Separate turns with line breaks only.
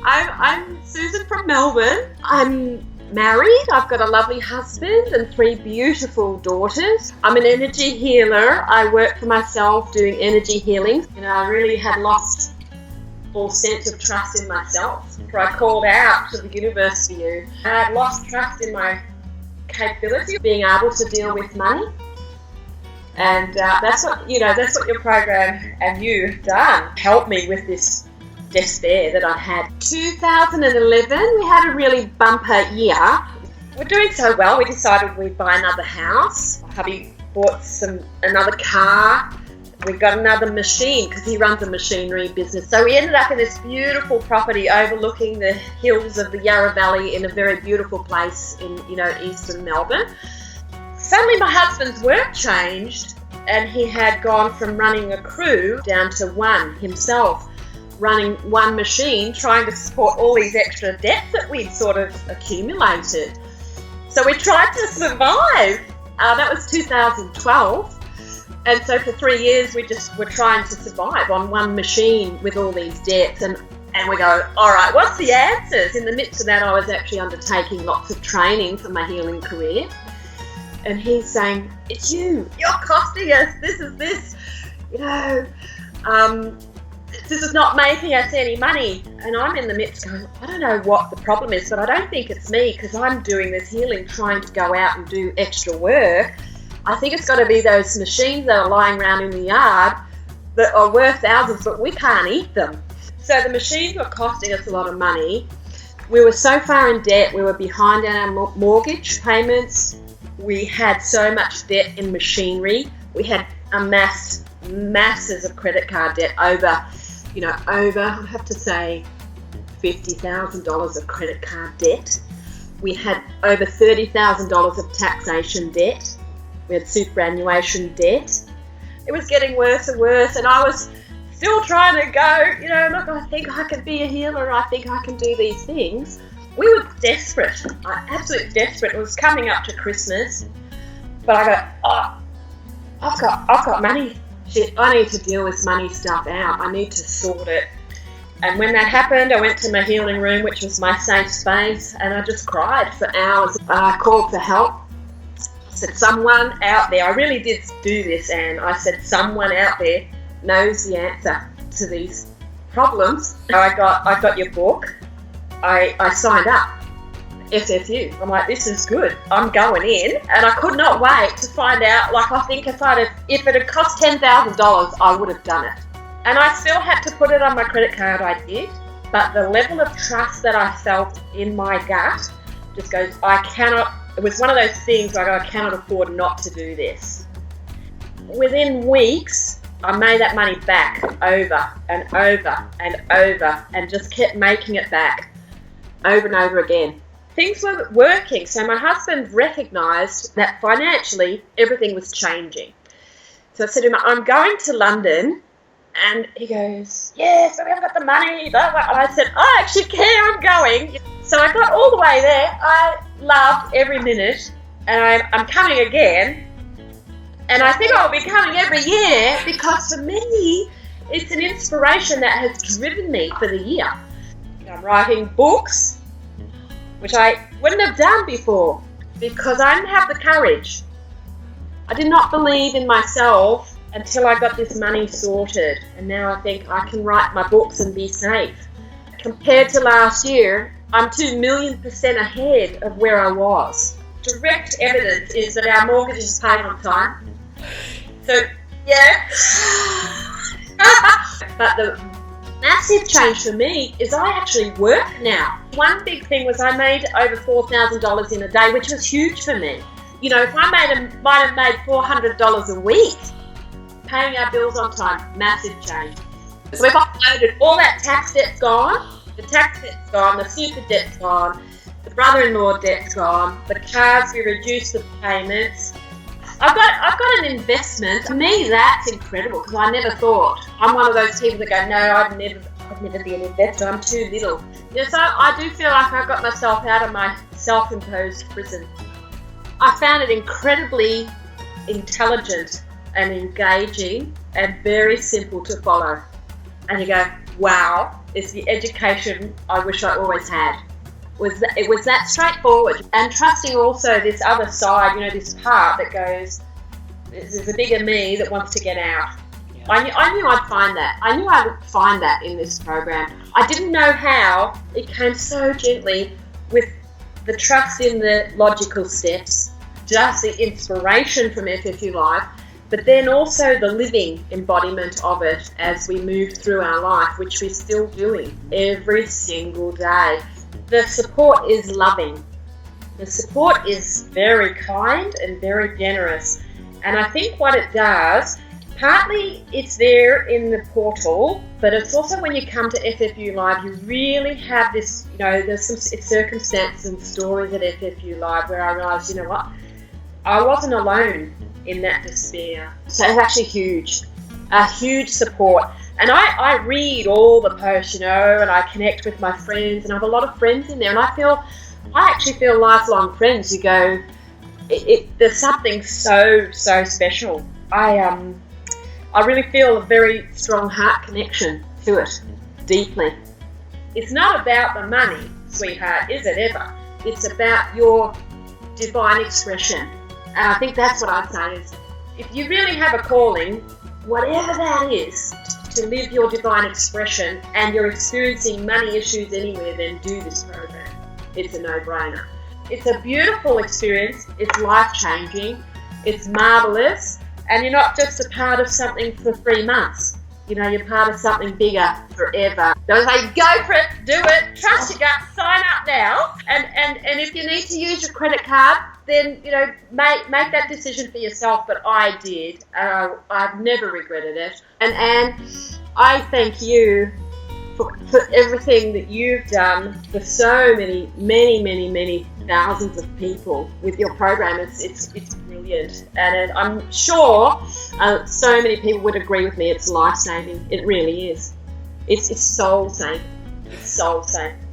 I'm Susan from Melbourne. I'm married. I've got a lovely husband and 3 beautiful daughters. I'm an energy healer. I work for myself doing energy healing. I really had lost all sense of trust in myself. I called out to the universe for you. I had lost trust in my capability of being able to deal with money. And that's what your program and you've done. Helped me with this despair that I had. 2011, we had a really bumper year. We're doing so well, we decided we'd buy another house. Hubby bought another car. We got another machine because he runs a machinery business. So we ended up in this beautiful property overlooking the hills of the Yarra Valley in a very beautiful place in eastern Melbourne. Suddenly my husband's work changed and he had gone from running a crew down to one himself, running one machine, trying to support all these extra debts that we'd sort of accumulated. So we tried to survive. That was 2012. And so for 3 years, we just were trying to survive on one machine with all these debts. And we go, all right, what's the answers? In the midst of that, I was actually undertaking lots of training for my healing career. And he's saying, it's you. You're costing us. This is not making us any money. And I'm in the midst going, I don't know what the problem is, but I don't think it's me because I'm doing this healing, trying to go out and do extra work. I think it's got to be those machines that are lying around in the yard that are worth thousands, but we can't eat them. So the machines were costing us a lot of money. We were so far in debt. We were behind on our mortgage payments. We had so much debt in machinery. We had amassed masses of credit card debt over, I have to say, $50,000 of credit card debt. We had over $30,000 of taxation debt. We had superannuation debt. It was getting worse and worse, and I was still trying to go, look, I think I can be a healer. I think I can do these things. We were desperate, absolutely desperate. It was coming up to Christmas, but I go, I've got money. Shit, I need to deal this money stuff out. I need to sort it. And when that happened, I went to my healing room, which was my safe space, and I just cried for hours. I called for help. I said, someone out there, I really did do this, Anne. I said, someone out there knows the answer to these problems. I got your book. I signed up, SFU. I'm like, this is good. I'm going in. And I could not wait to find out, I think if it had cost $10,000, I would have done it. And I still had to put it on my credit card, I did. But the level of trust that I felt in my gut just goes, it was one of those things where I cannot afford not to do this. Within weeks, I made that money back over and over and over and just kept making it back over and over again. Things were working, so my husband recognised that financially everything was changing. So I said to him, I'm going to London, and he goes, yes, but we haven't got the money, blah, blah. And I said, I actually care, I'm going. So I got all the way there. I loved every minute, and I'm coming again. And I think I'll be coming every year because for me, it's an inspiration that has driven me for the year. I'm writing books, which I wouldn't have done before because I didn't have the courage. I did not believe in myself until I got this money sorted. And now I think I can write my books and be safe. Compared to last year, I'm 2,000,000% ahead of where I was. Direct evidence is that our mortgage is paid on time. So, yeah. But the massive change for me is I actually work now. One big thing was I made over $4,000 in a day, which was huge for me. If I might have made $400 a week, paying our bills on time, massive change. So if I uploaded, all that tax debt's gone, the tax debt's gone, the super debt's gone, the brother-in-law debt's gone, the cards, we reduced the payments. I've got an investment. To me, that's incredible because I never thought. I'm one of those people that go, no, I'd never be an investor. I'm too little. So I do feel like I got myself out of my self-imposed prison. I found it incredibly intelligent and engaging and very simple to follow. And you go, wow, is the education I wish I always had. It was that straightforward, and trusting also this other side, this part that goes, there's a bigger me that wants to get out. Yeah. I knew I'd find that. I knew I would find that in this program. I didn't know how. It came so gently with the trust in the logical steps, just the inspiration from FFU Live, but then also the living embodiment of it as we move through our life, which we're still doing every single day. The support is loving. The support is very kind and very generous. And I think what it does, partly it's there in the portal, but it's also when you come to FFU Live, you really have this, there's some circumstances and stories at FFU Live where I realised, you know what, I wasn't alone in that despair. So it's actually huge, a huge support. And I read all the posts, and I connect with my friends, and I have a lot of friends in there, and I actually feel lifelong friends who go, there's something so special. I really feel a very strong heart connection to it, deeply. It's not about the money, sweetheart, is it ever? It's about your divine expression. And I think that's what I'd say is, if you really have a calling, whatever that is, to live your divine expression, and you're experiencing money issues anywhere, then do this program. It's a no-brainer. It's a beautiful experience. It's life-changing. It's marvellous. And you're not just a part of something for 3 months. You're part of something bigger forever. Don't say, go for it, do it, trust your gut, sign up now. And if you need to use your credit card, then, make that decision for yourself. But I did. I've never regretted it. And Anne, I thank you for everything that you've done for so many thousands of people with your program. It's brilliant, and I'm sure so many people would agree with me. It's life-saving. It really is. It's soul-saving. It's soul-saving.